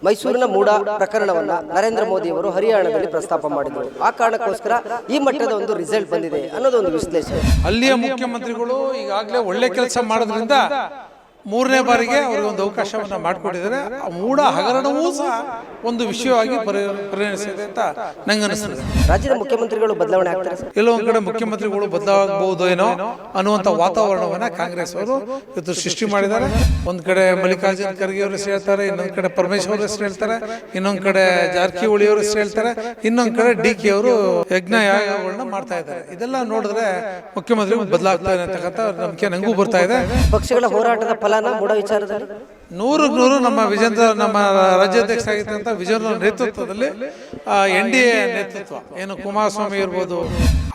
ಮೈಸೂರಿನ ಮೂಡ ಪ್ರಕರಣವನ್ನ ನರೇಂದ್ರ ಮೋದಿ ಅವರು ಹರಿಯಾಣದಲ್ಲಿ ಪ್ರಸ್ತಾಪ ಮಾಡಿದರು. ಆ ಕಾರಣಕ್ಕೋಸ್ಕರ ಈ ಮಟ್ಟದ ಒಂದು ರಿಸಲ್ಟ್ ಬಂದಿದೆ ಅನ್ನೋದೊಂದು ವಿಶ್ಲೇಷಣೆ. ಅಲ್ಲಿಯ ಮುಖ್ಯಮಂತ್ರಿಗಳು ಈಗಾಗಲೇ ಒಳ್ಳೆ ಕೆಲಸ ಮಾಡೋದ್ರಿಂದ ಮೂರನೇ ಬಾರಿಗೆ ಅವರಿಗೆ ಒಂದು ಅವಕಾಶವನ್ನು ಮಾಡಿಕೊಟ್ಟಿದ್ದಾರೆ. ಆ ಮೂಡ ಹಗರಣವೂ ಸಹ ಒಂದು ವಿಷಯವಾಗಿ ಪರಿಗಣಿಸಿದೆ ಅಂತ ನಂಗೆ ಅನಿಸ್ತದೆ. ರಾಜ್ಯದ ಮುಖ್ಯಮಂತ್ರಿಗಳು ಬದಲಾವಣೆ ಆಗ್ತಾರೆ, ಎಲ್ಲೋ ಒಂದ್ ಕಡೆ ಮುಖ್ಯಮಂತ್ರಿಗಳು ಬದಲಾಗಬಹುದು ಏನೋ ಅನ್ನುವಂಥ ವಾತಾವರಣವನ್ನ ಕಾಂಗ್ರೆಸ್ ಅವರು ಇವತ್ತು ಸೃಷ್ಟಿ ಮಾಡಿದ್ದಾರೆ. ಒಂದ್ ಕಡೆ ಮಲ್ಲಿಕಾರ್ಜುನ್ ಖರ್ಗೆ ಅವರು ಹೆಸರು ಹೇಳ್ತಾರೆ, ಇನ್ನೊಂದ್ ಕಡೆ ಪರಮೇಶ್ವರ್ ಹೆಸರು ಹೇಳ್ತಾರೆ, ಇನ್ನೊಂದ್ ಕಡೆ ಜಾರಕಿಹೊಳಿ ಅವರು ಹೆಸರು ಹೇಳ್ತಾರೆ, ಇನ್ನೊಂದ್ ಕಡೆ DK ಅವರು ಯಜ್ಞ ಯಾಗಗಳನ್ನ ಮಾಡ್ತಾ ಇದ್ದಾರೆ. ಇದೆಲ್ಲ ನೋಡಿದ್ರೆ ಮುಖ್ಯಮಂತ್ರಿಗಳು ಬದಲಾಗ್ತಾರೆ ಅಂತಕ್ಕಂಥ ನಂಬಿಕೆ ನಂಗೂ ಬರ್ತಾ ಇದೆ. ಪಕ್ಷಗಳ ಹೋರಾಟದ ಫಲನ ಮೂಡ ವಿಚಾರದಲ್ಲಿ 100ಕ್ಕೆ 100 ನಮ್ಮ ರಾಜ್ಯಾಧ್ಯಕ್ಷರಾಗಿರ್ತಕ್ಕಂಥ ವಿಜೇಂದ್ರ ನೇತೃತ್ವದಲ್ಲಿ NDA ನೇತೃತ್ವ ಏನು ಕುಮಾರಸ್ವಾಮಿ ಇರ್ಬೋದು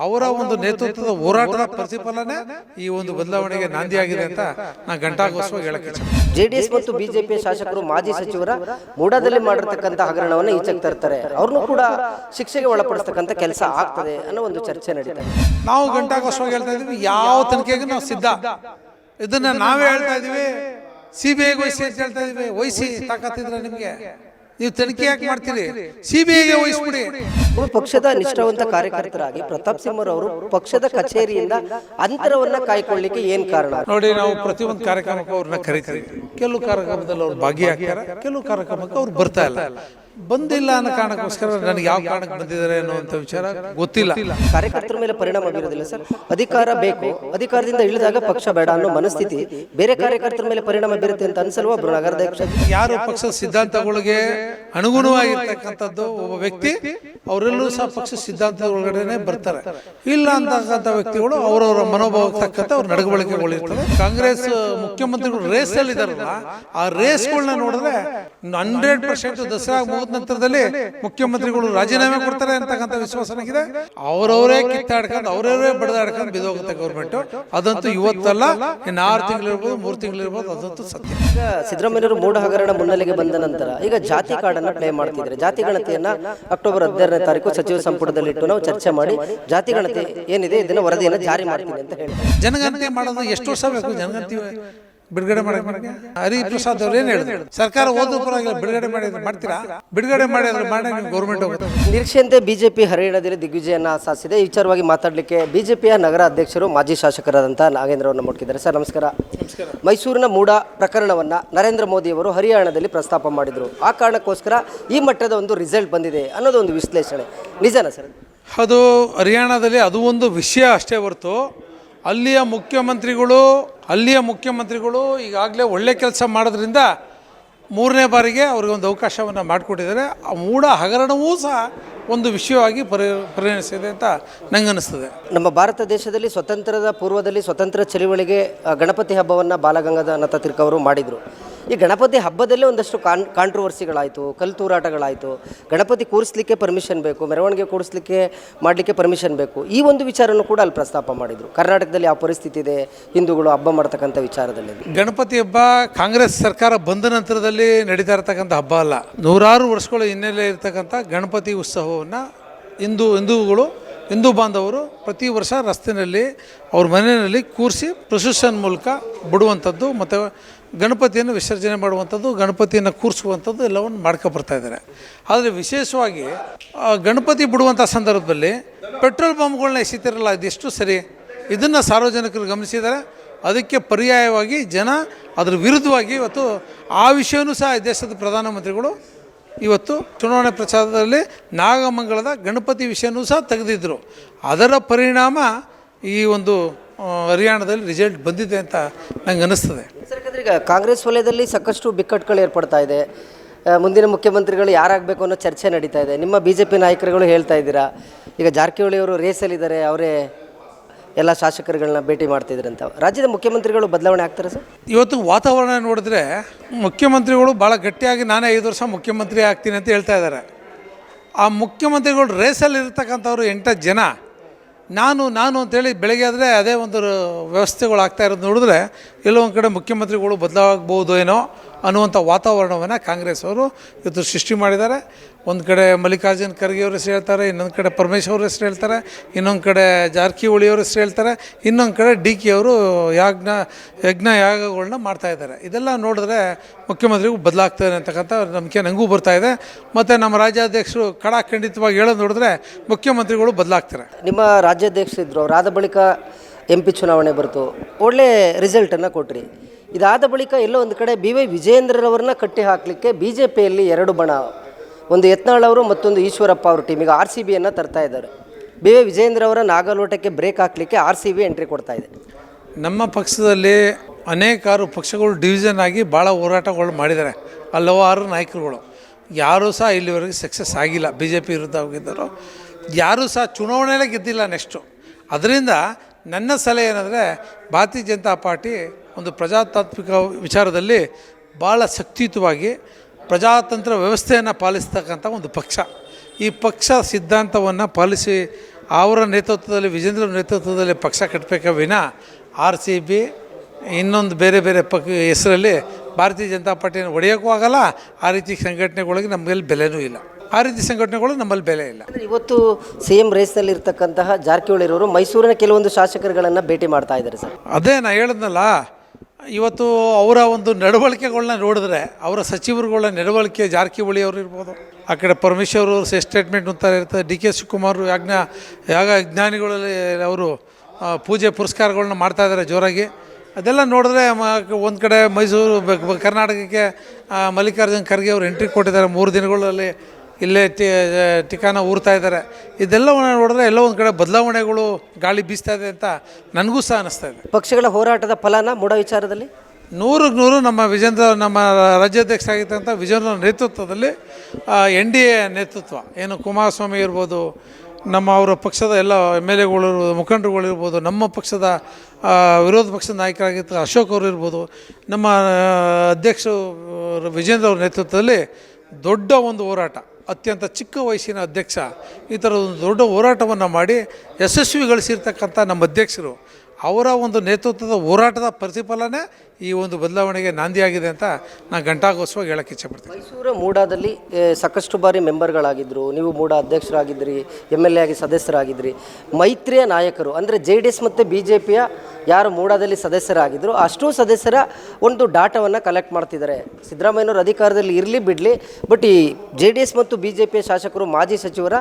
ಅವರ ಒಂದು ನೇತೃತ್ವದ ಹೋರಾಟದ ಪ್ರತಿಫಲನೆ ಈ ಒಂದು ಬದಲಾವಣೆಗೆ ನಾಂದಿಯಾಗಿದೆ ಅಂತ ನಾನು ಘಂಟಾಘೋಷವಾಗಿ ಹೇಳಕ್ಕೆ JDS ಮತ್ತು ಬಿಜೆಪಿ ಶಾಸಕರು ಮಾಜಿ ಸಚಿವರ ಮೂಡಾದಲ್ಲಿ ಮಾಡಿರ್ತಕ್ಕಂಥ ಹಗರಣವನ್ನು ಈಚೆಗೆ ತರ್ತಾರೆ, ಅವ್ರನ್ನೂ ಕೂಡ ಶಿಕ್ಷೆಗೆ ಒಳಪಡಿಸ್ತಕ್ಕಂಥ ಕೆಲಸ ಆಗ್ತದೆ ಅನ್ನೋ ಒಂದು ಚರ್ಚೆ ನಡೀತಾ ಇದೆ. ನಾವು ಘಂಟಾಘೋಷವಾಗಿ ಹೇಳ್ತಾ ಇದೀವಿ, ಯಾವ ತನಿಖೆಗೆ ನಾವು ಸಿದ್ಧ. ಇದನ್ನ ನಾವೇ ಹೇಳ್ತಾ ಇದೀವಿ, CBIಗೆ ವಹಿಸಿ ಅಂತ ಹೇಳ್ತಾ ಇದೀವಿ. ವಹಿಸಿ ತಾಕತ್ತಿದ್ರೆ ನಿಮ್ಗೆ ನೀವು ತನಿಖೆ ಯಾಕೆ ಮಾಡ್ತೀರಿ? CBIಗೆ ವಹಿಸ್ಬಿಡಿ. ಪಕ್ಷದ ನಿಷ್ಠಾವಂತ ಕಾರ್ಯಕರ್ತರಾಗಿ ಪ್ರತಾಪ್ ಸಿಂಹ ಅವರು ಪಕ್ಷದ ಕಚೇರಿಯಿಂದ ಅಂತರವನ್ನ ಕಾಯ್ಕೊಳ್ಳಿಕ್ಕೆ ಏನ್ ಕಾರಣ? ನೋಡಿ, ನಾವು ಪ್ರತಿಯೊಂದು ಕಾರ್ಯಕ್ರಮಕ್ಕೆ ಅವ್ರನ್ನ ಕರಿತೀವಿ. ಕೆಲವು ಕಾರ್ಯಕ್ರಮದಲ್ಲಿ ಅವ್ರು ಭಾಗಿಯಾಗ್ತಾರೆ, ಕೆಲವು ಕಾರ್ಯಕ್ರಮಕ್ಕೆ ಅವ್ರು ಬರ್ತಾ ಇಲ್ಲ. ಬಂದಿಲ್ಲ ಅನ್ನೋ ಕಾರಣಕ್ಕೋಸ್ಕರ ನನಗೆ ಯಾವ ಕಾರಣಕ್ಕೆ ಬಂದಿದ್ದಾರೆ ಅನ್ನುವಂಥ ವಿಚಾರ ಗೊತ್ತಿಲ್ಲ. ಕಾರ್ಯಕರ್ತರ ಮೇಲೆ ಪರಿಣಾಮ ಬೀರೋದಿಲ್ಲ ಸರ್. ಅಧಿಕಾರ ಬೇಕು, ಅಧಿಕಾರದಿಂದ ಇಳಿದಾಗ ಪಕ್ಷ ಬೇಡ ಅನ್ನೋ ಮನಸ್ಥಿತಿ ಬೇರೆ ಕಾರ್ಯಕರ್ತರ ಮೇಲೆ ಪರಿಣಾಮ ಬೀರುತ್ತೆ ಅಂತ ಅನ್ಸಲ್ವಾ? ಒಬ್ಬರು ನಗರಾಧ್ಯಕ್ಷ ಯಾರು ಪಕ್ಷದ ಸಿದ್ಧಾಂತಗಳಿಗೆ ಅನುಗುಣವಾಗಿರ್ತಕ್ಕಂಥದ್ದು ಒಬ್ಬ ವ್ಯಕ್ತಿ, ಅವರೆಲ್ಲರೂ ಸಹ ಪಕ್ಷ ಸಿದ್ಧಾಂತದ ಒಳಗಡೆನೆ ಬರ್ತಾರೆ. ಇಲ್ಲ ಅಂತಕ್ಕಂಥ ವ್ಯಕ್ತಿಗಳು ಅವರವರ ಮನೋಭಾವಕ್ಕೆ ತಕ್ಕಂತೆ ಅವ್ರ ನಡವಳಿಕೆಗಳಿರ್ತವೆ. ಕಾಂಗ್ರೆಸ್ ಮುಖ್ಯಮಂತ್ರಿಗಳು ರೇಸ್ ಅಲ್ಲಿ ಇದಾರಲ್ಲ, ಆ ರೇಸ್ಗಳನ್ನ ನೋಡಿದ್ರೆ 100% ದಸರಾ ನಂತರದಲ್ಲಿ ಮುಖ್ಯಮಂತ್ರಿಗಳು ರಾಜೀನಾಮೆ ಕೊಡ್ತಾರೆ ಅಂತಕ್ಕಂಥ ವಿಶ್ವಾಸ ನನಗಿದೆ. ಅವರವರೇ ಕಿತ್ತಾಡ್ಕೊಂಡು ಅವರವರೇ ಬಡದಾಡ್ಕೊಂಡು ಬಿದೋಗುತ್ತೆ ಗೌರ್ಮೆಂಟ್. ಅದಂತೂ ಇವತ್ತಲ್ಲ, ಇನ್ನು 6 ತಿಂಗಳಿರ್ಬೋದು, 3 ತಿಂಗಳಿರ್ಬೋದು, ಅದಂತೂ ಸತ್ಯ. ಈಗ ಸಿದ್ದರಾಮಯ್ಯವರು ಮೂಡ ಹಗರಣ ಮುನ್ನೆಲೆಗೆ ಬಂದ ನಂತರ ಈಗ ಜಾತಿ ಕಾರ್ಡನ್ನ ಪ್ಲೇ ಮಾಡ್ತಿದ್ರೆ, ಜಾತಿ ಗಣತಿಯನ್ನ ಅಕ್ಟೋಬರ್ 16ನೇ ತಾರೀಕು ಸಚಿವ ಸಂಪುಟದಲ್ಲಿಟ್ಟು ನಾವು ಚರ್ಚೆ ಮಾಡಿ ಜಾತಿ ಗಣತಿ ಏನಿದೆ ಇದನ್ನ ವರದಿಯನ್ನು ಜಾರಿ ಮಾಡ್ತೀನಿ ಅಂತ ಹೇಳಿ. ಜನಗಣತಿ ಮಾಡೋದು ಎಷ್ಟು ವರ್ಷ ಬೇಕು? ಜನಗಣತಿ ಬಿಡುಗಡೆ ಮಾಡಕ್ಕೆ ಹರಿಪ್ರಸಾದ್ ಅವ್ರು ಏನ್ ಹೇಳಿದ್ರು? ಸರ್ಕಾರ ಓದೋ ಪರವಾಗಿಲ್ಲ, ಬಿಡುಗಡೆ ಮಾಡ್ತೀರಾ? ಬಿಡುಗಡೆ ಮಾಡಿದ್ರೆ ಮಾಡಿ ನೀವು ಗೌರ್ಮೆಂಟ್ ಹೋಗುತ್ತೆ. ನಿರೀಕ್ಷೆಯಂತೆ ಬಿಜೆಪಿ ಹರಿಯಾಣದಲ್ಲಿ ದಿಗ್ವಿಜಯನ ಸಾಧಿಸಿದೆ. ಈ ವಿಚಾರವಾಗಿ ಮಾತಾಡಲಿಕ್ಕೆ ಬಿಜೆಪಿಯ ನಗರ ಅಧ್ಯಕ್ಷರು ಮಾಜಿ ಶಾಸಕರಾದಂಥ ನಾಗೇಂದ್ರ ಅವರನ್ನು ಮುಟ್ಕಿದ್ದಾರೆ. ಸರ್ ನಮಸ್ಕಾರ. ಮೈಸೂರಿನ ಮೂಡ ಪ್ರಕರಣವನ್ನ ನರೇಂದ್ರ ಮೋದಿ ಅವರು ಹರಿಯಾಣದಲ್ಲಿ ಪ್ರಸ್ತಾಪ ಮಾಡಿದ್ರು. ಆ ಕಾರಣಕ್ಕೋಸ್ಕರ ಈ ಮಟ್ಟದ ಒಂದು ರಿಸಲ್ಟ್ ಬಂದಿದೆ ಅನ್ನೋದು ಒಂದು ವಿಶ್ಲೇಷಣೆ. ನಿಜನಾ ಸರ್? ಅದು ಹರಿಯಾಣದಲ್ಲಿ ಅದು ಒಂದು ವಿಷಯ ಅಷ್ಟೇ ಹೊರತು ಅಲ್ಲಿಯ ಮುಖ್ಯಮಂತ್ರಿಗಳು ಈಗಾಗಲೇ ಒಳ್ಳೆ ಕೆಲಸ ಮಾಡೋದ್ರಿಂದ ಮೂರನೇ ಬಾರಿಗೆ ಅವ್ರಿಗೆ ಒಂದು ಅವಕಾಶವನ್ನು ಮಾಡಿಕೊಟ್ಟಿದ್ದಾರೆ. ಆ ಮೂಡ ಹಗರಣವೂ ಸಹ ಒಂದು ವಿಷಯವಾಗಿ ಪರಿಗಣಿಸಿದೆ ಅಂತ ನಂಗೆ ಅನಿಸ್ತದೆ. ನಮ್ಮ ಭಾರತ ದೇಶದಲ್ಲಿ ಸ್ವತಂತ್ರದ ಪೂರ್ವದಲ್ಲಿ ಸ್ವತಂತ್ರ ಚಳವಳಿಗೆ ಗಣಪತಿ ಹಬ್ಬವನ್ನು ಬಾಲಗಂಗಾಧರ ತಿಲಕ್ ಅವರು ಮಾಡಿದರು. ಈ ಗಣಪತಿ ಹಬ್ಬದಲ್ಲೇ ಒಂದಷ್ಟು ಕಾಂಟ್ರವರ್ಸಿಗಳಾಯಿತು, ಕಲ್ತೂರಾಟಗಳಾಯಿತು. ಗಣಪತಿ ಕೂರಿಸ್ಲಿಕ್ಕೆ ಪರ್ಮಿಷನ್ ಬೇಕು, ಮೆರವಣಿಗೆ ಕೂಡಿಸ್ಲಿಕ್ಕೆ ಮಾಡಲಿಕ್ಕೆ ಪರ್ಮಿಷನ್ ಬೇಕು. ಈ ಒಂದು ವಿಚಾರನೂ ಕೂಡ ಅಲ್ಲಿ ಪ್ರಸ್ತಾಪ ಮಾಡಿದರು. ಕರ್ನಾಟಕದಲ್ಲಿ ಯಾವ ಪರಿಸ್ಥಿತಿ ಇದೆ ಹಿಂದೂಗಳು ಹಬ್ಬ ಮಾಡ್ತಕ್ಕಂಥ ವಿಚಾರದಲ್ಲಿ? ಗಣಪತಿ ಹಬ್ಬ ಕಾಂಗ್ರೆಸ್ ಸರ್ಕಾರ ಬಂದ ನಂತರದಲ್ಲಿ ನಡೀತಾ ಇರತಕ್ಕಂಥ ಹಬ್ಬ ಅಲ್ಲ. 100 ವರ್ಷಗಳ ಹಿನ್ನೆಲೆ ಇರತಕ್ಕಂಥ ಗಣಪತಿ ಉತ್ಸವವನ್ನು ಹಿಂದೂ ಬಾಂಧವರು ಪ್ರತಿ ವರ್ಷ ರಸ್ತೆಯಲ್ಲಿ ಅವ್ರ ಮನೆಯಲ್ಲಿ ಕೂರಿಸಿ ಪ್ರೊಸೆಷನ್ ಮೂಲಕ ಬಿಡುವಂಥದ್ದು ಮತ್ತು ಗಣಪತಿಯನ್ನು ವಿಸರ್ಜನೆ ಮಾಡುವಂಥದ್ದು, ಗಣಪತಿಯನ್ನು ಕೂರಿಸುವಂಥದ್ದು ಎಲ್ಲವನ್ನು ಮಾಡ್ಕೊಬರ್ತಾ ಇದ್ದಾರೆ. ಆದರೆ ವಿಶೇಷವಾಗಿ ಗಣಪತಿ ಬಿಡುವಂಥ ಸಂದರ್ಭದಲ್ಲಿ ಪೆಟ್ರೋಲ್ ಬಾಂಬ್ಗಳನ್ನ ಎಸಿತಿರಲ್ಲ, ಇದೆಷ್ಟು ಸರಿ? ಇದನ್ನು ಸಾರ್ವಜನಿಕರು ಗಮನಿಸಿದ್ದಾರೆ. ಅದಕ್ಕೆ ಪರ್ಯಾಯವಾಗಿ ಜನ ಅದರ ವಿರುದ್ಧವಾಗಿ ಇವತ್ತು ಆ ವಿಷಯವೂ ಸಹ ದೇಶದ ಪ್ರಧಾನಮಂತ್ರಿಗಳು ಇವತ್ತು ಚುನಾವಣೆ ಪ್ರಚಾರದಲ್ಲಿ ನಾಗಮಂಗಲದ ಗಣಪತಿ ವಿಷಯನೂ ಸಹ ತೆಗೆದಿದ್ದರು. ಅದರ ಪರಿಣಾಮ ಈ ಒಂದು ಹರಿಯಾಣದಲ್ಲಿ ರಿಸಲ್ಟ್ ಬಂದಿದೆ ಅಂತ ನಂಗೆ ಅನ್ನಿಸ್ತದೆ. ಈಗ ಕಾಂಗ್ರೆಸ್ ವಲಯದಲ್ಲಿ ಸಾಕಷ್ಟು ಬಿಕ್ಕಟ್ಟುಗಳು ಏರ್ಪಡ್ತಾ ಇದೆ. ಮುಂದಿನ ಮುಖ್ಯಮಂತ್ರಿಗಳು ಯಾರಾಗಬೇಕು ಅನ್ನೋ ಚರ್ಚೆ ನಡೀತಾ ಇದೆ. ನಿಮ್ಮ BJP ನಾಯಕರುಗಳು ಹೇಳ್ತಾ ಇದ್ದೀರಾ, ಈಗ ಜಾರಕಿಹೊಳಿ ಅವರು ರೇಸಲ್ಲಿದ್ದಾರೆ, ಅವರೇ ಎಲ್ಲ ಶಾಸಕರುಗಳನ್ನ ಭೇಟಿ ಮಾಡ್ತಿದ್ದಾರೆ ಅಂತ. ರಾಜ್ಯದ ಮುಖ್ಯಮಂತ್ರಿಗಳು ಬದಲಾವಣೆ ಆಗ್ತಾರೆ ಸರ್? ಇವತ್ತು ವಾತಾವರಣ ನೋಡಿದ್ರೆ ಮುಖ್ಯಮಂತ್ರಿಗಳು ಭಾಳ ಗಟ್ಟಿಯಾಗಿ ನಾನೇ 5 ವರ್ಷ ಮುಖ್ಯಮಂತ್ರಿ ಆಗ್ತೀನಿ ಅಂತ ಹೇಳ್ತಾ ಇದ್ದಾರೆ. ಆ ಮುಖ್ಯಮಂತ್ರಿಗಳು ರೇಸಲ್ಲಿ ಇರ್ತಕ್ಕಂಥವ್ರು 8 ಜನ ನಾನು ಅಂತೇಳಿ ಬೆಳಗ್ಗೆ ಆದರೆ ಅದೇ ಒಂದು ವ್ಯವಸ್ಥೆಗಳು ಆಗ್ತಾ ಇರೋದು ನೋಡಿದ್ರೆ ಎಲ್ಲೋ ಒಂದು ಕಡೆ ಮುಖ್ಯಮಂತ್ರಿಗಳು ಬದಲಾಗಬಹುದು ಏನೋ ಅನ್ನುವಂಥ ವಾತಾವರಣವನ್ನು ಕಾಂಗ್ರೆಸ್ ಅವರು ಇವತ್ತು ಸೃಷ್ಟಿ ಮಾಡಿದ್ದಾರೆ. ಒಂದು ಕಡೆ ಮಲ್ಲಿಕಾರ್ಜುನ್ ಖರ್ಗೆ ಅವ್ರ ಹೆಸರು ಹೇಳ್ತಾರೆ, ಇನ್ನೊಂದು ಕಡೆ ಪರಮೇಶ್ ಅವ್ರ ಹೆಸರು ಹೇಳ್ತಾರೆ, ಇನ್ನೊಂದು ಕಡೆ ಜಾರಕಿಹೊಳಿ ಅವ್ರ ಹೆಸರು ಹೇಳ್ತಾರೆ, ಇನ್ನೊಂದು ಕಡೆ ಡಿ ಕೆ ಅವರು ಯಜ್ಞ ಯಾಗಗಳನ್ನ ಮಾಡ್ತಾಯಿದ್ದಾರೆ. ಇದೆಲ್ಲ ನೋಡಿದ್ರೆ ಮುಖ್ಯಮಂತ್ರಿಗೂ ಬದಲಾಗ್ತಾರೆ ಅಂತಕ್ಕಂಥ ನಂಬಿಕೆ ನನಗೂ ಬರ್ತಾಯಿದೆ. ಮತ್ತು ನಮ್ಮ ರಾಜ್ಯಾಧ್ಯಕ್ಷರು ಖಂಡಿತವಾಗಿ ಹೇಳೋದು ನೋಡಿದ್ರೆ ಮುಖ್ಯಮಂತ್ರಿಗಳು ಬದಲಾಗ್ತಾರೆ. ನಿಮ್ಮ ರಾಜ್ಯಾಧ್ಯಕ್ಷರಿದ್ದರು, ಅವರಾದ ಬಳಿಕ MP ಚುನಾವಣೆ ಬರ್ತು, ಒಳ್ಳೆ ರಿಸಲ್ಟನ್ನು ಕೊಟ್ರಿ. ಇದಾದ ಬಳಿಕ ಎಲ್ಲೋ ಒಂದು ಕಡೆ BY ವಿಜಯೇಂದ್ರರವ್ರನ್ನ ಕಟ್ಟಿ ಹಾಕಲಿಕ್ಕೆ BJPಯಲ್ಲಿ ಎರಡು ಬಣ, ಒಂದು ಯತ್ನಾಳ್ ಅವರು ಮತ್ತೊಂದು ಈಶ್ವರಪ್ಪ ಅವ್ರ ಟೀಮ್ ಈಗ RCBಯನ್ನು ತರ್ತಾ ಇದ್ದಾರೆ. BY ವಿಜಯೇಂದ್ರ ಅವರ ನಾಗಲೋಟಕ್ಕೆ ಬ್ರೇಕ್ ಹಾಕಲಿಕ್ಕೆ RCB ಎಂಟ್ರಿ ಕೊಡ್ತಾ ಇದೆ. ನಮ್ಮ ಪಕ್ಷದಲ್ಲಿ ಅನೇಕಾರು ಪಕ್ಷಗಳು ಡಿವಿಷನ್ ಆಗಿ ಭಾಳ ಹೋರಾಟಗಳು ಮಾಡಿದ್ದಾರೆ, ಹಲವಾರು ನಾಯಕರುಗಳು. ಯಾರೂ ಸಹ ಇಲ್ಲಿವರೆಗೆ ಸಕ್ಸಸ್ ಆಗಿಲ್ಲ. BJP ವಿರುದ್ಧ ಹೋಗಿದ್ದರು, ಯಾರೂ ಸಹ ಚುನಾವಣೆಯಲ್ಲೇ ಗೆದ್ದಿಲ್ಲ ನೆಕ್ಸ್ಟು. ಅದರಿಂದ ನನ್ನ ಸಲಹೆ ಏನಂದರೆ, ಭಾರತೀಯ ಜನತಾ ಪಾರ್ಟಿ ಒಂದು ಪ್ರಜಾತಾಂತ್ರಿಕ ವಿಚಾರದಲ್ಲಿ ಭಾಳ ಶಕ್ತಿಯುತವಾಗಿ ಪ್ರಜಾತಂತ್ರ ವ್ಯವಸ್ಥೆಯನ್ನು ಪಾಲಿಸ್ತಕ್ಕಂಥ ಒಂದು ಪಕ್ಷ. ಈ ಪಕ್ಷ ಸಿದ್ಧಾಂತವನ್ನು ಪಾಲಿಸಿ ಅವರ ನೇತೃತ್ವದಲ್ಲಿ, ವಿಜೇಂದ್ರ ನೇತೃತ್ವದಲ್ಲಿ ಪಕ್ಷ ಕಟ್ಟಬೇಕ ವಿನ RCB ಇನ್ನೊಂದು ಬೇರೆ ಬೇರೆ ಹೆಸರಲ್ಲಿ ಭಾರತೀಯ ಜನತಾ ಪಾರ್ಟಿಯನ್ನು ಒಡೆಯೋಕ್ಕೂ ಆಗಲ್ಲ. ಆ ರೀತಿ ಸಂಘಟನೆಗಳಿಗೆ ನಮ್ಮಲ್ಲಿ ಬೆಲೆನೂ ಇಲ್ಲ. ಆ ರೀತಿ ಸಂಘಟನೆಗಳು ನಮ್ಮಲ್ಲಿ ಬೆಲೆ ಇಲ್ಲ. ಇವತ್ತು CM ರೇಸ್ನಲ್ಲಿ ಇರ್ತಕ್ಕಂತಹ ಜಾರಕಿಹೊಳಿರವರು ಮೈಸೂರಿನ ಕೆಲವೊಂದು ಶಾಸಕರುಗಳನ್ನು ಭೇಟಿ ಮಾಡ್ತಾ ಇದ್ದಾರೆ ಸರ್. ಅದೇ ನಾನು ಹೇಳಿದ್ನಲ್ಲ, ಇವತ್ತು ಅವರ ಒಂದು ನಡವಳಿಕೆಗಳನ್ನ ನೋಡಿದ್ರೆ, ಅವರ ಸಚಿವರುಗಳ ನಡವಳಿಕೆ, ಜಾರಕಿಹೊಳಿ ಅವರು ಇರ್ಬೋದು, ಆ ಕಡೆ ಪರಮೇಶ್ವರ್ ಅವರು ಸ್ಟೇಟ್ಮೆಂಟ್ ಅಂತಾರೆ ಇರ್ತಾರೆ, DK ಶಿವಕುಮಾರ್ ಯಜ್ಞಾನಿಗಳಲ್ಲಿ ಅವರು ಪೂಜೆ ಪುರಸ್ಕಾರಗಳನ್ನ ಮಾಡ್ತಾಯಿದ್ದಾರೆ ಜೋರಾಗಿ. ಅದೆಲ್ಲ ನೋಡಿದ್ರೆ ಒಂದು ಕಡೆ ಮೈಸೂರು ಕರ್ನಾಟಕಕ್ಕೆ ಮಲ್ಲಿಕಾರ್ಜುನ್ ಖರ್ಗೆ ಅವರು ಎಂಟ್ರಿ ಕೊಟ್ಟಿದ್ದಾರೆ. 3 ದಿನಗಳಲ್ಲಿ ಇಲ್ಲೇ ಟಿಕಾನ ಊರ್ತಾ ಇದ್ದಾರೆ. ಇದೆಲ್ಲವನ್ನು ನೋಡಿದ್ರೆ ಎಲ್ಲೋ ಒಂದು ಕಡೆ ಬದಲಾವಣೆಗಳು ಗಾಳಿ ಬೀಸ್ತಾ ಇದೆ ಅಂತ ನನಗೂ ಸಹ ಅನ್ನಿಸ್ತಾ ಇದೆ. ಪಕ್ಷಗಳ ಹೋರಾಟದ ಫಲನ ಮೂಡ ವಿಚಾರದಲ್ಲಿ 100% ನಮ್ಮ ರಾಜ್ಯಾಧ್ಯಕ್ಷರಾಗಿರ್ತಕ್ಕಂಥ ವಿಜಯೇಂದ್ರ ನೇತೃತ್ವದಲ್ಲಿ NDA ನೇತೃತ್ವ ಏನು ಕುಮಾರಸ್ವಾಮಿ ಇರ್ಬೋದು, ನಮ್ಮ ಅವರ ಪಕ್ಷದ ಎಲ್ಲ MLAಗಳು ಮುಖಂಡರುಗಳಿರ್ಬೋದು, ನಮ್ಮ ಪಕ್ಷದ ವಿರೋಧ ಪಕ್ಷದ ನಾಯಕರಾಗಿರ್ತಾರೆ ಅಶೋಕ್ ಅವರು ಇರ್ಬೋದು, ನಮ್ಮ ಅಧ್ಯಕ್ಷರು ವಿಜೇಂದ್ರ ಅವರ ನೇತೃತ್ವದಲ್ಲಿ ದೊಡ್ಡ ಒಂದು ಹೋರಾಟ, ಅತ್ಯಂತ ಚಿಕ್ಕ ವಯಸ್ಸಿನ ಅಧ್ಯಕ್ಷ ಈ ಥರ ಒಂದು ದೊಡ್ಡ ಹೋರಾಟವನ್ನು ಮಾಡಿ ಯಶಸ್ವಿಗೊಳಿಸಿರ್ತಕ್ಕಂಥ ನಮ್ಮ ಅಧ್ಯಕ್ಷರು ಅವರ ಒಂದು ನೇತೃತ್ವದ ಹೋರಾಟದ ಪ್ರತಿಫಲನೇ ಈ ಒಂದು ಬದಲಾವಣೆಗೆ ನಾಂದಿಯಾಗಿದೆ ಅಂತ ನಾನು ಘಂಟಾಘೋಷವಾಗಿ ಹೇಳೋಕ್ಕೆ ಇಚ್ಛೆಪಡ್ತೀನಿ. ಮೈಸೂರು ಮೂಡಾದಲ್ಲಿ ಸಾಕಷ್ಟು ಬಾರಿ ಮೆಂಬರ್ಗಳಾಗಿದ್ದರು, ನೀವು ಮೂಡ ಅಧ್ಯಕ್ಷರಾಗಿದ್ದಿರಿ, MLA ಆಗಿ ಸದಸ್ಯರಾಗಿದ್ದಿರಿ. ಮೈತ್ರಿಯ ನಾಯಕರು ಅಂದರೆ JDS ಮತ್ತು BJPಯ ಯಾರು ಮೂಡಾದಲ್ಲಿ ಸದಸ್ಯರಾಗಿದ್ದರು ಅಷ್ಟೂ ಸದಸ್ಯರ ಒಂದು ಡಾಟಾವನ್ನು ಕಲೆಕ್ಟ್ ಮಾಡ್ತಿದ್ದಾರೆ. ಸಿದ್ದರಾಮಯ್ಯನವರು ಅಧಿಕಾರದಲ್ಲಿ ಇರಲಿ ಬಿಡಲಿ, ಬಟ್ ಈ JDS ಮತ್ತು BJPಯ ಶಾಸಕರು, ಮಾಜಿ ಸಚಿವರ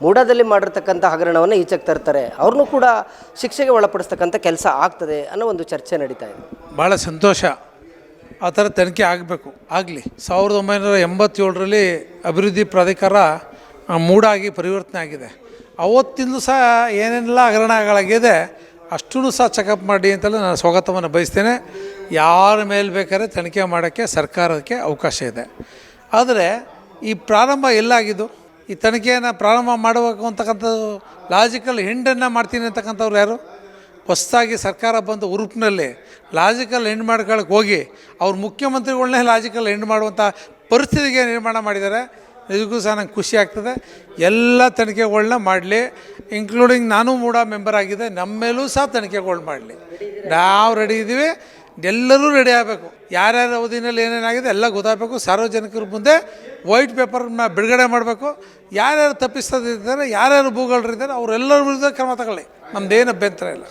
ಮೂಡಾದಲ್ಲಿ ಮಾಡಿರ್ತಕ್ಕಂಥ ಹಗರಣವನ್ನು ಈಚೆಗೆ ತರ್ತಾರೆ, ಅವ್ರನ್ನೂ ಕೂಡ ಶಿಕ್ಷೆಗೆ ಒಳಪಡಿಸ್ತಕ್ಕಂಥ ಕೆಲಸ ಆಗ್ತದೆ ಅನ್ನೋ ಒಂದು ಚರ್ಚೆ ನಡೀತಾ ಇದೆ. ಭಾಳ ಸಂತೋಷ. ಆ ಥರ ತನಿಖೆ ಆಗಬೇಕು, ಆಗಲಿ. 1987ರಲ್ಲಿ ಅಭಿವೃದ್ಧಿ ಪ್ರಾಧಿಕಾರ ಮೂಡಾಗಿ ಪರಿವರ್ತನೆ ಆಗಿದೆ. ಅವತ್ತಿಂದಲೂ ಸಹ ಏನೆಲ್ಲ ಹಗರಣಗಳಾಗಿದೆ ಅಷ್ಟೂ ಸಹ ಚೆಕಪ್ ಮಾಡಿ ಅಂತಲೇ ನಾನು ಸ್ವಾಗತವನ್ನು ಬಯಸ್ತೇನೆ. ಯಾರ ಮೇಲೆ ಬೇಕಾದ್ರೆ ತನಿಖೆ ಮಾಡೋಕ್ಕೆ ಸರ್ಕಾರಕ್ಕೆ ಅವಕಾಶ ಇದೆ. ಆದರೆ ಈ ಪ್ರಾರಂಭ ಎಲ್ಲಾಗಿದ್ದು, ಈ ತನಿಖೆಯನ್ನು ಪ್ರಾರಂಭ ಮಾಡಬೇಕು ಅಂತಕ್ಕಂಥದ್ದು ಲಾಜಿಕಲ್ ಎಂಡನ್ನು ಮಾಡ್ತೀನಿ ಅಂತಕ್ಕಂಥವ್ರು ಯಾರು? ಹೊಸದಾಗಿ ಸರ್ಕಾರ ಬಂದು ಉರುಪಿನಲ್ಲಿ ಲಾಜಿಕಲ್ ಎಂಡ್ ಮಾಡ್ಕೊಳ್ಳೋಕೆ ಹೋಗಿ ಅವ್ರು ಮುಖ್ಯಮಂತ್ರಿಗಳನ್ನೇ ಲಾಜಿಕಲ್ ಎಂಡ್ ಮಾಡುವಂಥ ಪರಿಸ್ಥಿತಿಗೆ ನಿರ್ಮಾಣ ಮಾಡಿದ್ದಾರೆ. ನಿಜಕ್ಕೂ ಸಹ ನಂಗೆ ಖುಷಿ ಆಗ್ತದೆ. ಎಲ್ಲ ತನಿಖೆಗಳನ್ನ ಮಾಡಲಿ, ಇನ್ಕ್ಲೂಡಿಂಗ್ ನಾನು ಮೂಡ ಮೆಂಬರ್ ಆಗಿದೆ, ನಮ್ಮ ಮೇಲೂ ಸಹ ತನಿಖೆಗಳು ಮಾಡಲಿ. ನಾವು ರೆಡಿ ಇದ್ದೀವಿ, ಎಲ್ಲರೂ ರೆಡಿ ಆಗಬೇಕು. ಯಾರ್ಯಾರ ಅವಧಿನಲ್ಲಿ ಏನೇನಾಗಿದೆ ಎಲ್ಲ ಗೊತ್ತಾಗಬೇಕು. ಸಾರ್ವಜನಿಕರ ಮುಂದೆ ವೈಟ್ ಪೇಪರ್ನ ಬಿಡುಗಡೆ ಮಾಡಬೇಕು. ಯಾರ್ಯಾರು ತಪ್ಪಿಸೋದಿದ್ದಾರೆ, ಯಾರ್ಯಾರು ಭೂಗಳರಿದ್ದಾರೆ ಅವರೆಲ್ಲರ ವಿರುದ್ಧ ಕ್ರಮ ತಗೊಳ್ಳಿ. ನಮ್ಮದೇನು ಅಭ್ಯಂತರ ಇಲ್ಲ.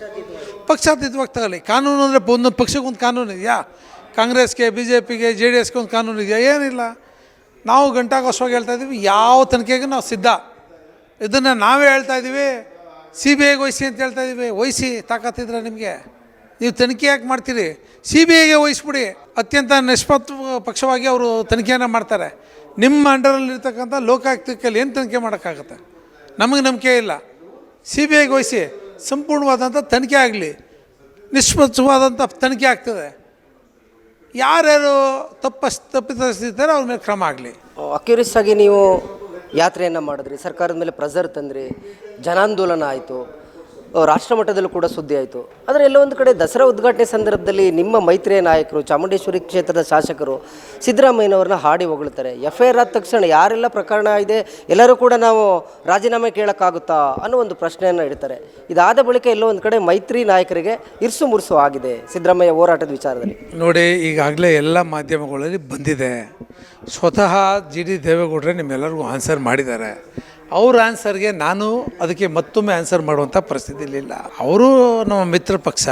ಪಕ್ಷಾತೀತವಾಗಿ ತಗೊಳ್ಳಿ. ಕಾನೂನು ಅಂದರೆ ಒಂದೊಂದು ಪಕ್ಷಕ್ಕೆ ಒಂದು ಕಾನೂನು ಇದೆಯಾ? ಕಾಂಗ್ರೆಸ್ಗೆ, BJPಗೆ, JDSಗೆ ಒಂದು ಕಾನೂನು ಇದೆಯಾ? ಏನಿಲ್ಲ. ನಾವು ಘಂಟಾಘೋಷವಾಗಿ ಹೇಳ್ತಾಯಿದ್ದೀವಿ, ಯಾವ ತನಿಖೆಗೂ ನಾವು ಸಿದ್ಧ. ಇದನ್ನು ನಾವೇ ಹೇಳ್ತಾಯಿದ್ದೀವಿ. CBIಗೆ ವಹಿಸಿ ಅಂತ ಹೇಳ್ತಾಯಿದ್ದೀವಿ. ವಹಿಸಿ, ತಾಕತ್ತಿದ್ರೆ ನಿಮಗೆ. ನೀವು ತನಿಖೆ ಯಾಕೆ ಮಾಡ್ತೀರಿ? CBIಗೆ ವಹಿಸ್ಬಿಡಿ. ಅತ್ಯಂತ ನಿಷ್ಪಕ್ಷ ಪಕ್ಷವಾಗಿ ಅವರು ತನಿಖೆಯನ್ನು ಮಾಡ್ತಾರೆ. ನಿಮ್ಮ ಅಂಡರಲ್ಲಿರ್ತಕ್ಕಂಥ ಲೋಕಾಯುಕ್ತಕ್ಕೆ ಏನು ತನಿಖೆ ಮಾಡೋಕ್ಕಾಗತ್ತೆ? ನಮಗೆ ನಂಬಿಕೆ ಇಲ್ಲ. CBIಗೆ ವಹಿಸಿ, ಸಂಪೂರ್ಣವಾದಂಥ ತನಿಖೆ ಆಗಲಿ, ನಿಷ್ಪಕ್ಷವಾದಂಥ ತನಿಖೆ ಆಗ್ತದೆ. ಯಾರ್ಯಾರು ತಪ್ಪಿತಸ್ಥರಿದ್ದಾರೆ ಅವ್ರ ಮೇಲೆ ಕ್ರಮ ಆಗಲಿ. ಅಕ್ಯುರೇಸ್ ಆಗಿ ನೀವು ಯಾತ್ರೆಯನ್ನು ಮಾಡಿದ್ರಿ, ಸರ್ಕಾರದ ಮೇಲೆ ಪ್ರೆಸರ್ ತಂದ್ರಿ, ಜನಾಂದೋಲನ ಆಯಿತು. ರಾಷ್ಟ್ರ ಮಟ್ಟದಲ್ಲೂ ಕೂಡ ಸುದ್ದಿ ಆಯಿತು. ಆದರೆ ಎಲ್ಲೋ ಒಂದು ಕಡೆ ದಸರಾ ಉದ್ಘಾಟನೆ ಸಂದರ್ಭದಲ್ಲಿ ನಿಮ್ಮ ಮೈತ್ರಿಯ ನಾಯಕರು, ಚಾಮುಂಡೇಶ್ವರಿ ಕ್ಷೇತ್ರದ ಶಾಸಕರು ಸಿದ್ದರಾಮಯ್ಯನವ್ರನ್ನ ಹಾಡಿ ಹೊಗಳ್ತಾರೆ. FIR ಆದ ತಕ್ಷಣ ಯಾರೆಲ್ಲ ಪ್ರಕರಣ ಇದೆ ಎಲ್ಲರೂ ಕೂಡ ನಾವು ರಾಜೀನಾಮೆ ಕೇಳೋಕ್ಕಾಗುತ್ತಾ ಅನ್ನೋ ಒಂದು ಪ್ರಶ್ನೆಯನ್ನು ಇಡ್ತಾರೆ. ಇದಾದ ಬಳಿಕ ಎಲ್ಲೋ ಒಂದು ಕಡೆ ಮೈತ್ರಿ ನಾಯಕರಿಗೆ ಇರ್ಸು ಮುರ್ಸು ಆಗಿದೆ ಸಿದ್ದರಾಮಯ್ಯ ಹೋರಾಟದ ವಿಚಾರದಲ್ಲಿ. ನೋಡಿ, ಈಗಾಗಲೇ ಎಲ್ಲ ಮಾಧ್ಯಮಗಳಲ್ಲಿ ಬಂದಿದೆ. ಸ್ವತಃ GD ದೇವೇಗೌಡರೇ ನಿಮ್ಮೆಲ್ಲರಿಗೂ ಆನ್ಸರ್ ಮಾಡಿದ್ದಾರೆ. ಅವ್ರ ಆನ್ಸರ್ಗೆ ನಾನು ಅದಕ್ಕೆ ಮತ್ತೊಮ್ಮೆ ಆನ್ಸರ್ ಮಾಡುವಂಥ ಪರಿಸ್ಥಿತಿ ಇಲ್ಲ. ಅವರು ನಮ್ಮ ಮಿತ್ರ ಪಕ್ಷ,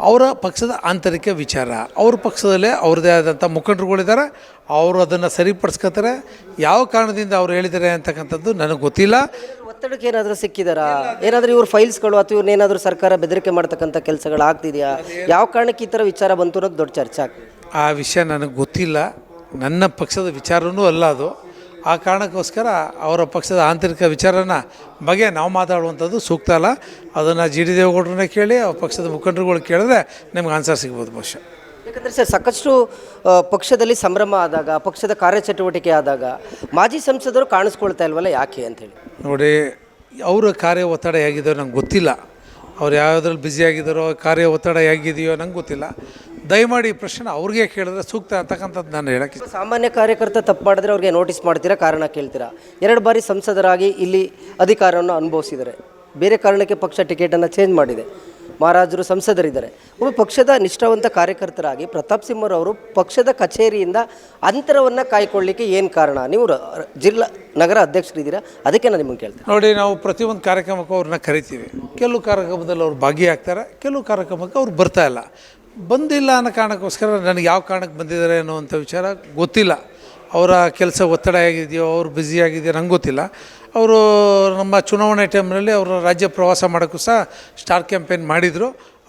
ಅವರ ಪಕ್ಷದ ಆಂತರಿಕ ವಿಚಾರ, ಅವ್ರ ಪಕ್ಷದಲ್ಲೇ ಅವ್ರದ್ದೇ ಆದಂಥ ಮುಖಂಡರುಗಳಿದ್ದಾರೆ. ಅವರು ಅದನ್ನು ಸರಿಪಡಿಸ್ಕೊತಾರೆ. ಯಾವ ಕಾರಣದಿಂದ ಅವ್ರು ಹೇಳಿದ್ದಾರೆ ಅಂತಕ್ಕಂಥದ್ದು ನನಗೆ ಗೊತ್ತಿಲ್ಲ. ಒತ್ತಡಕ್ಕೆ ಏನಾದರೂ ಸಿಕ್ಕಿದಾರಾ? ಏನಾದರೂ ಇವ್ರ ಫೈಲ್ಸ್ಗಳು ಅಥವಾ ಇವ್ರನ್ನೇನಾದರೂ ಸರ್ಕಾರ ಬೆದರಿಕೆ ಮಾಡ್ತಕ್ಕಂಥ ಕೆಲಸಗಳು ಆಗ್ತಿದೆಯಾ? ಯಾವ ಕಾರಣಕ್ಕೆ ಈ ಥರ ವಿಚಾರ ಬಂತು ಅನ್ನೋದು ದೊಡ್ಡ ಚರ್ಚೆ ಆಗ್ತದೆ. ಆ ವಿಷಯ ನನಗೆ ಗೊತ್ತಿಲ್ಲ. ನನ್ನ ಪಕ್ಷದ ವಿಚಾರವೂ ಅಲ್ಲ ಅದು. ಆ ಕಾರಣಕ್ಕೋಸ್ಕರ ಅವರ ಪಕ್ಷದ ಆಂತರಿಕ ವಿಚಾರನ ಬಗ್ಗೆ ನಾವು ಮಾತಾಡುವಂಥದ್ದು ಸೂಕ್ತ ಅಲ್ಲ. ಅದನ್ನು GD ದೇವೇಗೌಡರನ್ನೇ ಕೇಳಿ, ಅವ್ರ ಪಕ್ಷದ ಮುಖಂಡರುಗಳು ಕೇಳಿದ್ರೆ ನಿಮ್ಗೆ ಆನ್ಸರ್ ಸಿಗ್ಬೋದು ಬಹುಶಃ. ಯಾಕಂದರೆ ಸರ್, ಸಾಕಷ್ಟು ಪಕ್ಷದಲ್ಲಿ ಸಂಭ್ರಮ ಆದಾಗ, ಪಕ್ಷದ ಕಾರ್ಯಚಟುವಟಿಕೆ ಆದಾಗ ಮಾಜಿ ಸಂಸದರು ಕಾಣಿಸ್ಕೊಳ್ತಾ ಇಲ್ವಲ್ಲ, ಯಾಕೆ ಅಂತೇಳಿ. ನೋಡಿ, ಅವರ ಕಾರ್ಯ ಒತ್ತಡ ಹೇಗಿದೆಯೋ ನಂಗೆ ಗೊತ್ತಿಲ್ಲ. ಅವ್ರು ಯಾವುದ್ರಲ್ಲಿ ಬ್ಯುಸಿ ಆಗಿದ್ದಾರೋ, ಕಾರ್ಯ ಒತ್ತಡ ಹೇಗಿದೆಯೋ ನಂಗೆ ಗೊತ್ತಿಲ್ಲ. ದಯಮಾಡಿ ಈ ಪ್ರಶ್ನೆ ಅವ್ರಿಗೆ ಕೇಳಿದ್ರೆ ಸೂಕ್ತ ಅಂತಕ್ಕಂಥದ್ದು ನಾನು ಹೇಳೋಕ್ಕೆ. ಸಾಮಾನ್ಯ ಕಾರ್ಯಕರ್ತ ತಪ್ಪು ಮಾಡಿದ್ರೆ ಅವ್ರಿಗೆ ನೋಟಿಸ್ ಮಾಡ್ತೀರಾ, ಕಾರಣ ಕೇಳ್ತೀರಾ. 2 ಬಾರಿ ಸಂಸದರಾಗಿ ಇಲ್ಲಿ ಅಧಿಕಾರವನ್ನು ಅನುಭವಿಸಿದ್ದಾರೆ. ಬೇರೆ ಕಾರಣಕ್ಕೆ ಪಕ್ಷ ಟಿಕೆಟನ್ನು ಚೇಂಜ್ ಮಾಡಿದೆ. ಮಹಾರಾಜರು ಸಂಸದರಿದ್ದಾರೆ. ಒಬ್ಬ ಪಕ್ಷದ ನಿಷ್ಠಾವಂತ ಕಾರ್ಯಕರ್ತರಾಗಿ ಪ್ರತಾಪ್ ಸಿಂಹರವರು ಪಕ್ಷದ ಕಚೇರಿಯಿಂದ ಅಂತರವನ್ನು ಕಾಯ್ಕೊಳ್ಳಿಕ್ಕೆ ಏನು ಕಾರಣ? ನೀವು ಜಿಲ್ಲಾ ನಗರ ಅಧ್ಯಕ್ಷರಿದ್ದೀರಾ, ಅದಕ್ಕೆ ನಾನು ನಿಮಗೆ ಕೇಳ್ತೀನಿ. ನೋಡಿ, ನಾವು ಪ್ರತಿಯೊಂದು ಕಾರ್ಯಕ್ರಮಕ್ಕೂ ಅವ್ರನ್ನ ಕರಿತೀವಿ. ಕೆಲವು ಕಾರ್ಯಕ್ರಮದಲ್ಲಿ ಅವ್ರು ಭಾಗಿಯಾಗ್ತಾರೆ, ಕೆಲವು ಕಾರ್ಯಕ್ರಮಕ್ಕೆ ಅವ್ರು ಬರ್ತಾ ಇಲ್ಲ. ಬಂದಿಲ್ಲ ಅನ್ನೋ ಕಾರಣಕ್ಕೋಸ್ಕರ ನನಗೆ ಯಾವ ಕಾರಣಕ್ಕೆ ಬಂದಿದ್ದಾರೆ ಅನ್ನೋವಂಥ ವಿಚಾರ ಗೊತ್ತಿಲ್ಲ. ಅವರ ಕೆಲಸ ಒತ್ತಡ ಹೇಗಿದೆಯೋ, ಅವ್ರು ಬ್ಯುಸಿಯಾಗಿದೆಯೋ ನಂಗೆ ಗೊತ್ತಿಲ್ಲ. ಅವರು ನಮ್ಮ ಚುನಾವಣೆ ಟೈಮ್ನಲ್ಲಿ ಅವರು ರಾಜ್ಯ ಪ್ರವಾಸ ಮಾಡೋಕ್ಕೂ ಸಹ ಸ್ಟಾರ್ ಕ್ಯಾಂಪೇನ್ ಮಾಡಿದರು.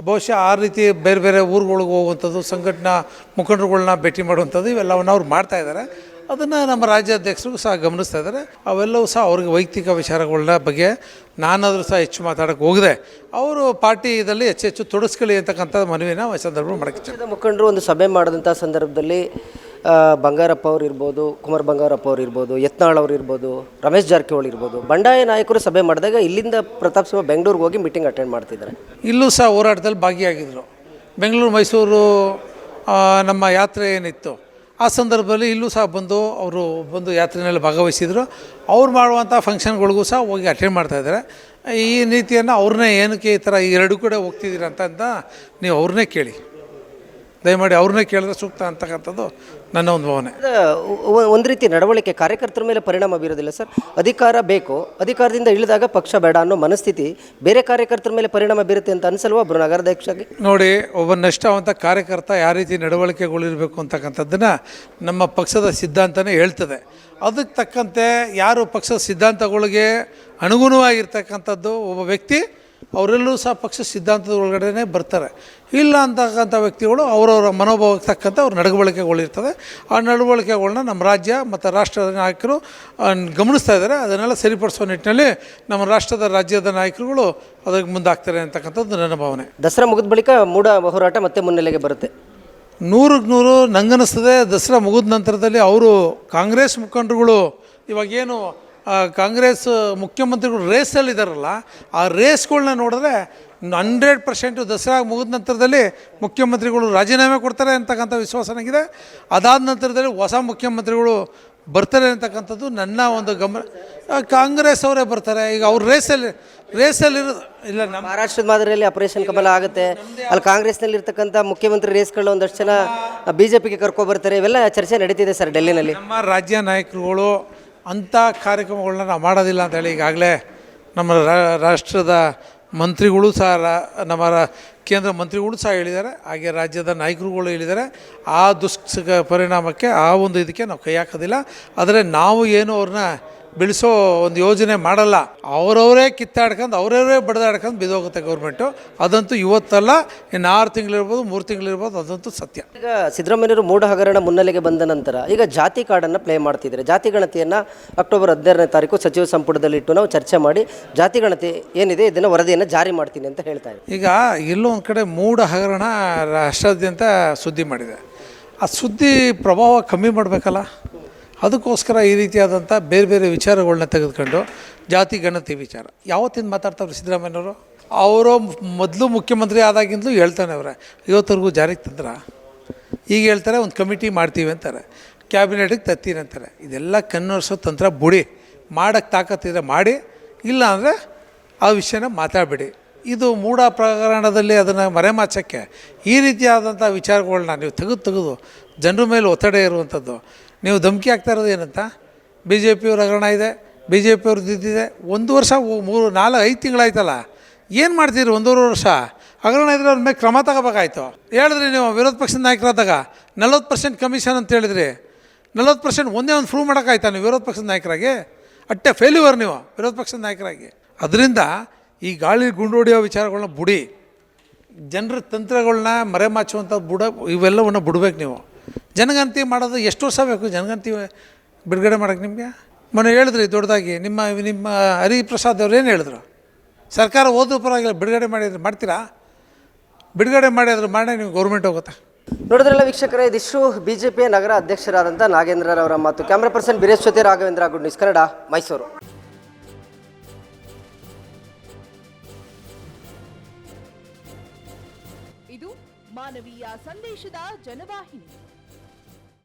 ಬಹುಶಃ ಆ ರೀತಿ ಬೇರೆ ಬೇರೆ ಊರುಗಳಿಗೆ ಹೋಗುವಂಥದ್ದು, ಸಂಘಟನಾ ಮುಖಂಡರುಗಳನ್ನ ಭೇಟಿ ಮಾಡುವಂಥದ್ದು ಇವೆಲ್ಲವನ್ನು ಅವ್ರು ಮಾಡ್ತಾಯಿದ್ದಾರೆ. ಅದನ್ನು ನಮ್ಮ ರಾಜ್ಯಾಧ್ಯಕ್ಷರಿಗೂ ಸಹ ಗಮನಿಸ್ತಾ ಇದ್ದಾರೆ. ಅವೆಲ್ಲವೂ ಸಹ ಅವ್ರಿಗೆ ವೈಯಕ್ತಿಕ ವಿಚಾರಗಳ ಬಗ್ಗೆ ನಾನಾದರೂ ಸಹ ಹೆಚ್ಚು ಮಾತಾಡೋಕ್ಕೆ ಹೋಗದೆ ಅವರು ಪಾರ್ಟಿಯಲ್ಲಿ ಹೆಚ್ಚು ತೊಡಗಿಸ್ಕೊಳ್ಳಿ ಅಂತಕ್ಕಂಥ ಮನವಿನ ಸಂದರ್ಭ ಮಾಡೋಕ್ಕೆ. ಮುಖಂಡರು ಒಂದು ಸಭೆ ಮಾಡಿದಂಥ ಸಂದರ್ಭದಲ್ಲಿ ಬಂಗಾರಪ್ಪ ಅವ್ರು ಇರ್ಬೋದು, ಕುಮಾರ್ ಬಂಗಾರಪ್ಪ ಅವ್ರು ಇರ್ಬೋದು, ಯತ್ನಾಳ್ ಅವ್ರು ಇರ್ಬೋದು, ರಮೇಶ್ ಜಾರಕಿಹೊಳಿ ಇರ್ಬೋದು, ಬಂಡಾಯ ನಾಯಕರು ಸಭೆ ಮಾಡಿದಾಗ ಇಲ್ಲಿಂದ ಪ್ರತಾಪ್ ಸಿಂಹ ಬೆಂಗಳೂರಿಗೆ ಹೋಗಿ ಮೀಟಿಂಗ್ ಅಟೆಂಡ್ ಮಾಡ್ತಿದ್ದಾರೆ. ಇಲ್ಲೂ ಸಹ ಹೋರಾಟದಲ್ಲಿ ಭಾಗಿಯಾಗಿದ್ದರು. ಬೆಂಗಳೂರು ಮೈಸೂರು ನಮ್ಮ ಯಾತ್ರೆ ಏನಿತ್ತು ಆ ಸಂದರ್ಭದಲ್ಲಿ ಇಲ್ಲೂ ಸಹ ಅವರು ಬಂದು ಯಾತ್ರೆಯಲ್ಲಿ ಭಾಗವಹಿಸಿದರು. ಅವ್ರು ಮಾಡುವಂಥ ಫಂಕ್ಷನ್ಗಳಿಗೂ ಸಹ ಹೋಗಿ ಅಟೆಂಡ್ ಮಾಡ್ತಾಯಿದ್ದಾರೆ. ಈ ನೀತಿಯನ್ನು ಅವ್ರನ್ನೇ ಏನಕ್ಕೆ ಈ ಥರ ಈ 2 ಕಡೆ ಹೋಗ್ತಿದ್ದೀರ ಅಂತ ನೀವು ಅವ್ರನ್ನೇ ಕೇಳಿ. ದಯಮಾಡಿ ಅವ್ರನ್ನೇ ಕೇಳಿದ್ರೆ ಸೂಕ್ತ ಅಂತಕ್ಕಂಥದ್ದು ನನ್ನ ಒಂದು ಭಾವನೆ. ಒಂದು ರೀತಿ ನಡವಳಿಕೆ ಕಾರ್ಯಕರ್ತರ ಮೇಲೆ ಪರಿಣಾಮ ಬೀರೋದಿಲ್ಲ ಸರ್. ಅಧಿಕಾರ ಬೇಕು, ಅಧಿಕಾರದಿಂದ ಇಳಿದಾಗ ಪಕ್ಷ ಬೇಡ ಅನ್ನೋ ಮನಸ್ಥಿತಿ ಬೇರೆ ಕಾರ್ಯಕರ್ತರ ಮೇಲೆ ಪರಿಣಾಮ ಬೀರುತ್ತೆ ಅಂತ ಅನಿಸಲ್ವಾ ಒಬ್ಬರು ನಗರಾಧ್ಯಕ್ಷರಾಗಿ? ನೋಡಿ, ಒಬ್ಬ ನಿಷ್ಠಾವಂತ ಕಾರ್ಯಕರ್ತ ಯಾವ ರೀತಿ ನಡವಳಿಕೆಗಳಿರಬೇಕು ಅಂತಕ್ಕಂಥದ್ದನ್ನು ನಮ್ಮ ಪಕ್ಷದ ಸಿದ್ಧಾಂತನೇ ಹೇಳ್ತದೆ. ಅದಕ್ಕೆ ತಕ್ಕಂತೆ ಯಾರು ಪಕ್ಷದ ಸಿದ್ಧಾಂತಗಳಿಗೆ ಅನುಗುಣವಾಗಿರ್ತಕ್ಕಂಥದ್ದು ಒಬ್ಬ ವ್ಯಕ್ತಿ, ಅವರೆಲ್ಲೂ ಸಹ ಪಕ್ಷ ಸಿದ್ಧಾಂತದ ಒಳಗಡೆ ಬರ್ತಾರೆ. ಇಲ್ಲ ಅಂತಕ್ಕಂಥ ವ್ಯಕ್ತಿಗಳು ಅವರವರ ಮನೋಭಾವಕ್ಕೆ ತಕ್ಕಂತೆ ಅವ್ರ ನಡವಳಿಕೆಗಳಿರ್ತದೆ. ಆ ನಡವಳಿಕೆಗಳನ್ನ ನಮ್ಮ ರಾಜ್ಯ ಮತ್ತು ರಾಷ್ಟ್ರದ ನಾಯಕರು ಗಮನಿಸ್ತಾ ಇದ್ದಾರೆ. ಅದನ್ನೆಲ್ಲ ಸರಿಪಡಿಸುವ ನಿಟ್ಟಿನಲ್ಲಿ ನಮ್ಮ ರಾಜ್ಯದ ನಾಯಕರುಗಳು ಅದಕ್ಕೆ ಮುಂದಾಗ್ತಾರೆ ಅಂತಕ್ಕಂಥದ್ದು ನನ್ನ ಭಾವನೆ. ದಸರಾ ಮುಗಿದ ಬಳಿಕ ಮೂಢ ಹೋರಾಟ ಮತ್ತೆ ಮುನ್ನೆಲೆಗೆ ಬರುತ್ತೆ. 100ಕ್ಕೆ 100 ನಂಗನಿಸ್ತದೆ. ದಸರಾ ಮುಗಿದ ನಂತರದಲ್ಲಿ ಅವರು ಕಾಂಗ್ರೆಸ್ ಮುಖಂಡರುಗಳು ಇವಾಗೇನು ಕಾಂಗ್ರೆಸ್ ಮುಖ್ಯಮಂತ್ರಿಗಳು ರೇಸಲ್ಲಿದ್ದಾರಲ್ಲ, ಆ ರೇಸ್ಗಳನ್ನ ನೋಡಿದ್ರೆ 100% ದಸರಾ ಮುಗಿದ ನಂತರದಲ್ಲಿ ಮುಖ್ಯಮಂತ್ರಿಗಳು ರಾಜೀನಾಮೆ ಕೊಡ್ತಾರೆ ಅಂತಕ್ಕಂಥ ವಿಶ್ವಾಸ ನನಗಿದೆ. ಅದಾದ ನಂತರದಲ್ಲಿ ಹೊಸ ಮುಖ್ಯಮಂತ್ರಿಗಳು ಬರ್ತಾರೆ ಅಂತಕ್ಕಂಥದ್ದು ನನ್ನ ಒಂದು ಗಮನ. ಕಾಂಗ್ರೆಸ್ ಅವರೇ ಬರ್ತಾರೆ. ಈಗ ಅವ್ರು ರೇಸಲ್ಲಿ ಇಲ್ಲ. ನಮ್ಮ ಮಹಾರಾಷ್ಟ್ರದ ಮಾದರಿಯಲ್ಲಿ ಆಪರೇಷನ್ ಕಮಲ ಆಗುತ್ತೆ. ಅಲ್ಲಿ ಕಾಂಗ್ರೆಸ್ನಲ್ಲಿ ಇರ್ತಕ್ಕಂಥ ಮುಖ್ಯಮಂತ್ರಿ ರೇಸ್ಗಳು ಒಂದಷ್ಟು ಜನ BJPಗೆ ಕರ್ಕೊಬರ್ತಾರೆ. ಇವೆಲ್ಲ ಚರ್ಚೆ ನಡೀತಿದೆ ಸರ್ ಡೆಲ್ಲಿನಲ್ಲಿ. ನಮ್ಮ ರಾಜ್ಯ ನಾಯಕರುಗಳು ಅಂಥ ಕಾರ್ಯಕ್ರಮಗಳನ್ನ ನಾವು ಮಾಡೋದಿಲ್ಲ ಅಂತೇಳಿ ಈಗಾಗಲೇ ನಮ್ಮ ರಾಷ್ಟ್ರದ ಮಂತ್ರಿಗಳು ಸಹ ನಮ್ಮ ಕೇಂದ್ರ ಮಂತ್ರಿಗಳು ಸಹ ಹೇಳಿದ್ದಾರೆ. ಹಾಗೆ ರಾಜ್ಯದ ನಾಯಕರುಗಳು ಹೇಳಿದ್ದಾರೆ. ಆ ಪರಿಣಾಮಕ್ಕೆ ಆ ಒಂದು ಇದಕ್ಕೆ ನಾವು ಕೈ ಹಾಕೋದಿಲ್ಲ. ಆದರೆ ನಾವು ಏನು ಅವ್ರನ್ನ ಬೆಳೆಸೋ ಒಂದು ಯೋಜನೆ ಮಾಡಲ್ಲ. ಅವರವರೇ ಕಿತ್ತಾಡ್ಕೊಂಡು ಅವರವರೇ ಬಡ್ದಾಡ್ಕೊಂಡು ಬಿದ್ದೋಗುತ್ತೆ ಗೌರ್ಮೆಂಟು. ಅದಂತೂ ಇವತ್ತಲ್ಲ, ಇನ್ನು 6 ತಿಂಗಳಿರ್ಬೋದು, 3 ತಿಂಗಳಿರ್ಬೋದು, ಅದಂತೂ ಸತ್ಯ. ಈಗ ಸಿದ್ದರಾಮಯ್ಯರು ಮೂಢ ಹಗರಣ ಮುನ್ನೆಲೆಗೆ ಬಂದ ನಂತರ ಈಗ ಜಾತಿ ಕಾರ್ಡನ್ನು ಪ್ಲೇ ಮಾಡ್ತಿದ್ದಾರೆ. ಜಾತಿ ಗಣತಿಯನ್ನು ಅಕ್ಟೋಬರ್ 16ನೇ ತಾರೀಕು ಸಚಿವ ಸಂಪುಟದಲ್ಲಿಟ್ಟು ನಾವು ಚರ್ಚೆ ಮಾಡಿ ಜಾತಿ ಗಣತಿ ಏನಿದೆ ಇದನ್ನು ವರದಿಯನ್ನು ಜಾರಿ ಮಾಡ್ತೀನಿ ಅಂತ ಹೇಳ್ತಾ ಇದ್ದಾರೆ. ಈಗ ಎಲ್ಲೋ ಒಂದು ಕಡೆ ಮೂಢ ಹಗರಣ ರಾಷ್ಟ್ರಾದ್ಯಂತ ಸುದ್ದಿ ಮಾಡಿದೆ. ಆ ಸುದ್ದಿ ಪ್ರಭಾವ ಕಮ್ಮಿ ಮಾಡಬೇಕಲ್ಲ. ಅದಕ್ಕೋಸ್ಕರ ಈ ರೀತಿಯಾದಂಥ ಬೇರೆ ಬೇರೆ ವಿಚಾರಗಳನ್ನ ತೆಗೆದುಕೊಂಡು ಜಾತಿ ಗಣತಿ ವಿಚಾರ ಯಾವತ್ತಿಂದ ಮಾತಾಡ್ತಾವ್ರೆ ಸಿದ್ದರಾಮಯ್ಯನವರು. ಅವರು ಮೊದಲು ಮುಖ್ಯಮಂತ್ರಿ ಆದಾಗಿಂದಲೂ ಹೇಳ್ತಾನೆ ಅವರೇ, ಇವತ್ತರೆಗೂ ಜಾರಿಗೆ ತಂದ್ರ. ಈಗ ಹೇಳ್ತಾರೆ ಒಂದು ಕಮಿಟಿ ಮಾಡ್ತೀವಿ ಅಂತಾರೆ, ಕ್ಯಾಬಿನೆಟಿಗೆ ತತ್ತೀನಿ ಅಂತಾರೆ. ಇದೆಲ್ಲ ಕನ್ನಡಿಸೋ ತಂತ್ರ ಬುಡಿ. ಮಾಡೋಕ್ಕೆ ತಾಕತ್ತಿದ್ರೆ ಮಾಡಿ, ಇಲ್ಲ ಅಂದರೆ ಆ ವಿಷಯನ ಮಾತಾಡಬೇಡಿ. ಇದು ಮೂಢ ಪ್ರಕರಣದಲ್ಲಿ ಅದನ್ನು ಮರೆಮಾಚೋಕ್ಕೆ ಈ ರೀತಿಯಾದಂಥ ವಿಚಾರಗಳನ್ನ ನೀವು ತೆಗೆದು ಜನರ ಮೇಲೆ ಒತ್ತಡ ಇರುವಂಥದ್ದು. ನೀವು ಧಮಕಿ ಆಗ್ತಾ ಇರೋದು ಏನಂತ, ಬಿ ಜೆ ಪಿಯವ್ರ ಹಗರಣ ಇದೆ, ಬಿ ಜೆ ಪಿಯವ್ರದ್ದು ಇದ್ದಿದೆ. 1 ವರ್ಷ 3 4 5 ತಿಂಗಳಾಯ್ತಲ್ಲ, ಏನು ಮಾಡ್ತೀರಿ? 1.5 ವರ್ಷ ಹಗರಣ ಇದ್ರೆ ಅವ್ರ ಮೇಲೆ ಕ್ರಮ ತಗೋಬೇಕಾಯ್ತು. ಹೇಳಿದ್ರಿ ನೀವು ವಿರೋಧ ಪಕ್ಷದ ನಾಯಕರಾದಾಗ 40% ಕಮಿಷನ್ ಅಂತ ಹೇಳಿದ್ರಿ. 40% ಒಂದೇ ಒಂದು ಪ್ರೂವ್ ಮಾಡೋಕ್ಕಾಯ್ತಾ ನೀವು ವಿರೋಧ ಪಕ್ಷದ ನಾಯಕರಾಗಿ? ಅಟ್ಟೆ ಫೇಲ್ಯೂವರ್ ನೀವು ವಿರೋಧ ಪಕ್ಷದ ನಾಯಕರಾಗಿ. ಅದರಿಂದ ಈ ಗಾಳಿ ಗುಂಡು ಹೊಡೆಯೋ ವಿಚಾರಗಳನ್ನ ಬುಡಿ, ಜನರ ತಂತ್ರಗಳನ್ನ ಮರೆಮಾಚುವಂಥ ಇವೆಲ್ಲವನ್ನು ಬಿಡ್ಬೇಕು ನೀವು. ಜನಗಣತಿ ಮಾಡೋದು ಎಷ್ಟು ವರ್ಷ ಬೇಕು ಜನಗಣತಿ ಬಿಡುಗಡೆ ಮಾಡೋಕ್ಕೆ ನಿಮಗೆ? ಮೊನ್ನೆ ಹೇಳಿದ್ರಿ ದೊಡ್ಡದಾಗಿ, ನಿಮ್ಮ ಹರಿಪ್ರಸಾದ್ ಅವ್ರು ಏನು ಹೇಳಿದ್ರು? ಸರ್ಕಾರ ಓದೋ ಪರವಾಗಿಲ್ಲ, ಬಿಡುಗಡೆ ಮಾಡ್ತೀರಾ? ಬಿಡುಗಡೆ ಮಾಡಿ ನೀವು ಗೌರ್ಮೆಂಟ್ ಹೋಗುತ್ತೆ. ನೋಡಿದ್ರಲ್ಲ ವೀಕ್ಷಕರೇ, ಇದಿಷ್ಟು ಬಿಜೆಪಿಯ ನಗರ ಅಧ್ಯಕ್ಷರಾದಂಥ ನಾಗೇಂದ್ರರವರ ಮಾತು. ಕ್ಯಾಮ್ರಾ ಪರ್ಸನ್ ಬಿರೇಶ್ ಜೊತೆ ರಾಘವೇಂದ್ರ, ಗುಡ್ ನ್ಯೂಸ್ ಕನ್ನಡ, ಮೈಸೂರು. ಇದು ಮಾನವೀಯ ಸಂದೇಶದ ಜನವಾಹಿನಿ.